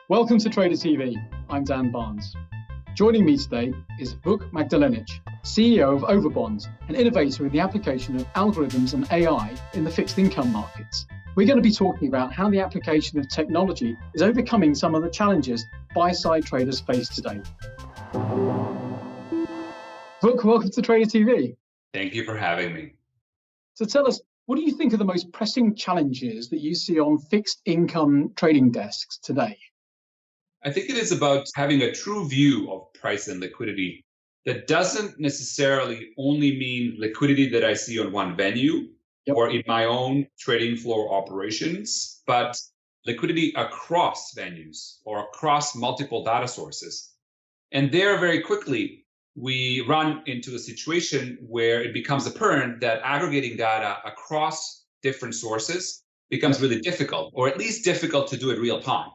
Welcome to TraderTV. I'm Dan Barnes. Joining me today is Vuk Magdelinic, CEO of Overbond, an innovator in the application of algorithms and AI in the fixed income markets. We're going to be talking about how the application of technology is overcoming some of the challenges buy-side traders face today. Vuk, welcome to TraderTV. Thank you for having me. So tell us, what do you think are the most pressing challenges that you see on fixed income trading desks today? I think it is about having a true view of price and liquidity that doesn't necessarily only mean liquidity that I see on one venue or in my own trading floor operations, but liquidity across venues or across multiple data sources. And there, very quickly, we run into a situation where it becomes apparent that aggregating data across different sources becomes really difficult, or at least difficult to do in real time.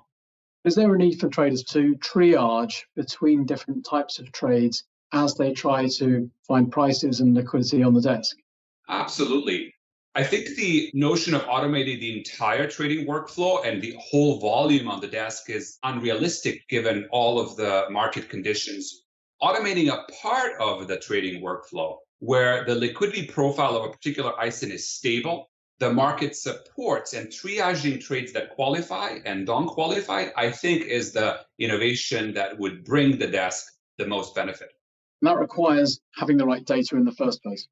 Is there a need for traders to triage between different types of trades as they try to find prices and liquidity on the desk? Absolutely. I think the notion of automating the entire trading workflow and the whole volume on the desk is unrealistic given all of the market conditions. Automating a part of the trading workflow where the liquidity profile of a particular ISIN is stable, the market supports, and triaging trades that qualify and don't qualify, I think is the innovation that would bring the desk the most benefit. And that requires having the right data in the first place.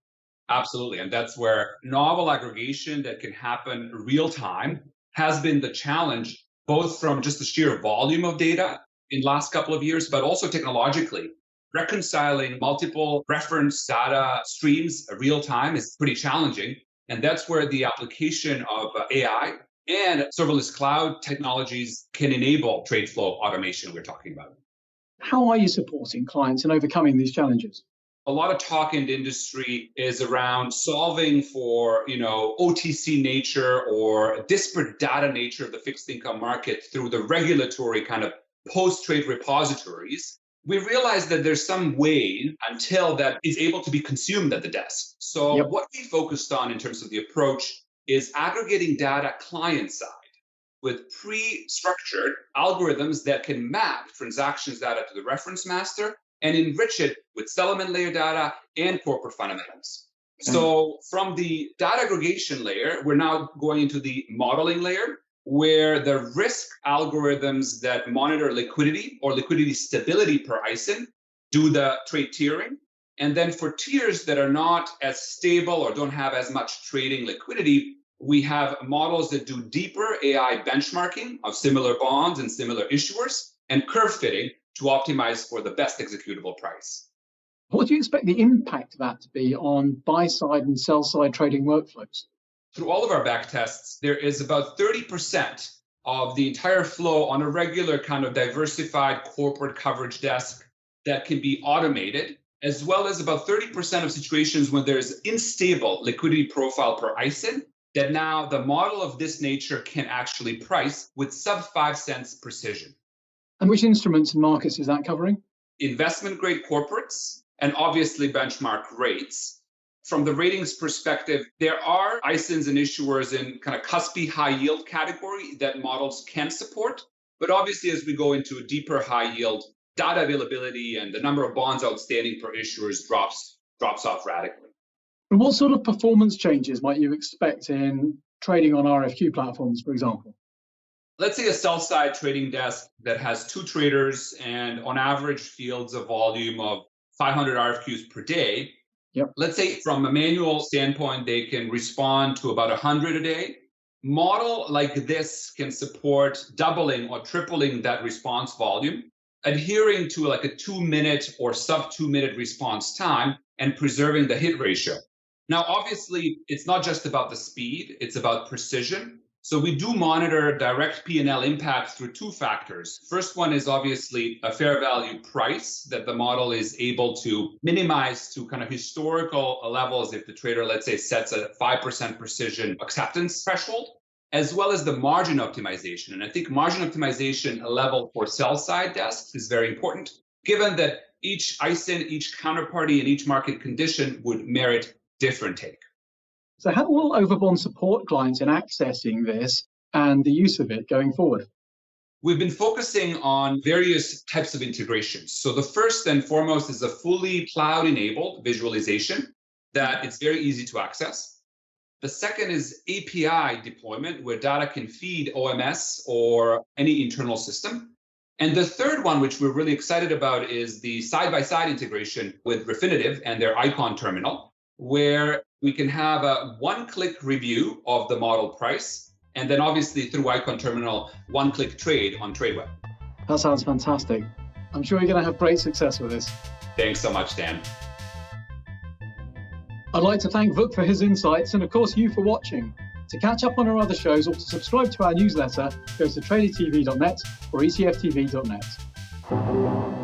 Absolutely. And that's where novel aggregation that can happen real time has been the challenge, both from just the sheer volume of data in the last couple of years, but also technologically. Reconciling multiple reference data streams real time is pretty challenging. And that's where the application of AI and serverless cloud technologies can enable trade flow automation we're talking about. How are you supporting clients in overcoming these challenges? A lot of talk in the industry is around solving for, OTC nature or disparate data nature of the fixed income market through the regulatory kind of post-trade repositories. We realize that there's some way until that is able to be consumed at the desk. So what we focused on in terms of the approach is aggregating data client side with pre-structured algorithms that can map transactions data to the reference master and enrich it with settlement layer data and corporate fundamentals. So from the data aggregation layer, we're now going into the modeling layer, where the risk algorithms that monitor liquidity or liquidity stability per ISIN do the trade tiering. And then for tiers that are not as stable or don't have as much trading liquidity, we have models that do deeper AI benchmarking of similar bonds and similar issuers and curve fitting to optimize for the best executable price. What do you expect the impact of that to be on buy-side and sell-side trading workflows? Through all of our back tests, there is about 30% of the entire flow on a regular kind of diversified corporate coverage desk that can be automated, as well as about 30% of situations when there's unstable liquidity profile per ISIN that now the model of this nature can actually price with sub 5 cents precision. And which instruments and markets is that covering? Investment grade corporates and obviously benchmark rates. From the ratings perspective, there are ISINs and issuers in kind of cuspy high yield category that models can support. But obviously, as we go into a deeper high yield, data availability and the number of bonds outstanding per issuers drops off radically. And what sort of performance changes might you expect in trading on RFQ platforms, for example? Let's say a sell-side trading desk that has 2 traders and on average fields a volume of 500 RFQs per day. Let's say from a manual standpoint, they can respond to about 100 a day. Model like this can support doubling or tripling that response volume, adhering to like a 2-minute or sub 2-minute response time and preserving the hit ratio. Now, obviously, it's not just about the speed, it's about precision. So we do monitor direct P&L impact through 2 factors. First one is obviously a fair value price that the model is able to minimize to kind of historical levels if the trader, let's say, sets a 5% precision acceptance threshold, as well as the margin optimization. And I think margin optimization level for sell-side desks is very important, given that each ISIN, each counterparty, and each market condition would merit different take. So how will Overbond support clients in accessing this and the use of it going forward? We've been focusing on various types of integrations. So the first and foremost is a fully cloud-enabled visualization that it's very easy to access. The second is API deployment, where data can feed OMS or any internal system. And the third one, which we're really excited about, is the side-by-side integration with Refinitiv and their Icon terminal, where we can have a one-click review of the model price, and then obviously through Icon Terminal, one-click trade on TradeWeb. That sounds fantastic. I'm sure you're going to have great success with this. Thanks so much, Dan. I'd like to thank Vuk for his insights and, of course, you for watching. To catch up on our other shows or to subscribe to our newsletter, go to tradertv.net or etftv.net.